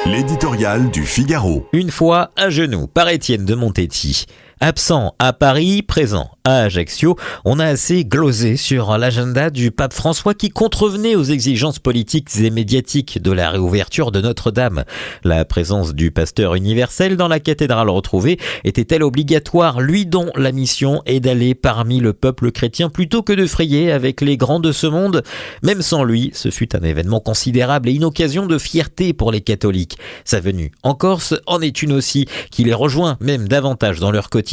L'éditorial du Figaro. Une fois à genoux par Étienne de Montetti. Absent à Paris, présent à Ajaccio, on a assez glosé sur l'agenda du pape François qui contrevenait aux exigences politiques et médiatiques de la réouverture de Notre-Dame. La présence du pasteur universel dans la cathédrale retrouvée était-elle obligatoire, lui dont la mission est d'aller parmi le peuple chrétien plutôt que de frayer avec les grands de ce monde? Même sans lui, ce fut un événement considérable et une occasion de fierté pour les catholiques. Sa venue en Corse en est une aussi, qui les rejoint même davantage dans leur quotidien.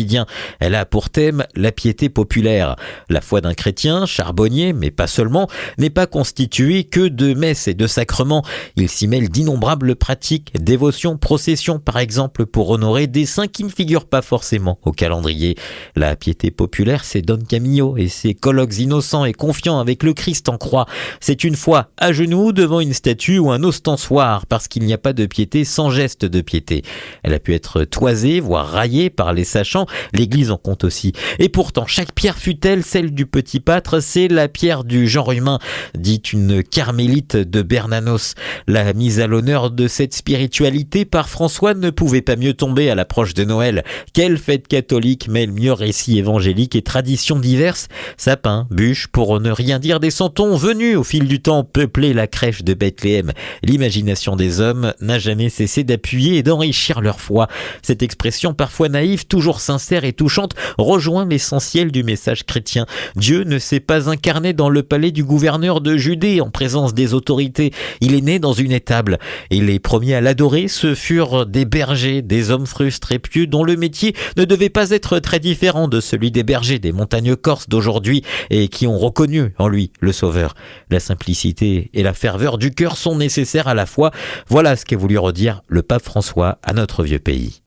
Elle a pour thème la piété populaire. La foi d'un chrétien, charbonnier, mais pas seulement, n'est pas constituée que de messes et de sacrements. Il s'y mêle d'innombrables pratiques, dévotions, processions par exemple, pour honorer des saints qui ne figurent pas forcément au calendrier. La piété populaire, c'est Don Camillo et ses colloques innocents et confiants avec le Christ en croix. C'est une foi à genoux devant une statue ou un ostensoir, parce qu'il n'y a pas de piété sans geste de piété. Elle a pu être toisée, voire raillée par les sachants. L'église en compte aussi. Et pourtant, chaque pierre fut-elle celle du petit pâtre, c'est la pierre du genre humain, dit une carmélite de Bernanos. La mise à l'honneur de cette spiritualité par François ne pouvait pas mieux tomber à l'approche de Noël. Quelle fête catholique mêle mieux récits évangéliques et traditions diverses? Sapins, bûches, pour ne rien dire des santons venus au fil du temps peupler la crèche de Bethléem. L'imagination des hommes n'a jamais cessé d'appuyer et d'enrichir leur foi. Cette expression parfois naïve, toujours sincère et touchante, rejoint l'essentiel du message chrétien. Dieu ne s'est pas incarné dans le palais du gouverneur de Judée en présence des autorités. Il est né dans une étable. Et les premiers à l'adorer, ce furent des bergers, des hommes frustres et pieux dont le métier ne devait pas être très différent de celui des bergers des montagnes corses d'aujourd'hui et qui ont reconnu en lui le Sauveur. La simplicité et la ferveur du cœur sont nécessaires à la fois. Voilà ce qu'a voulu redire le pape François à notre vieux pays.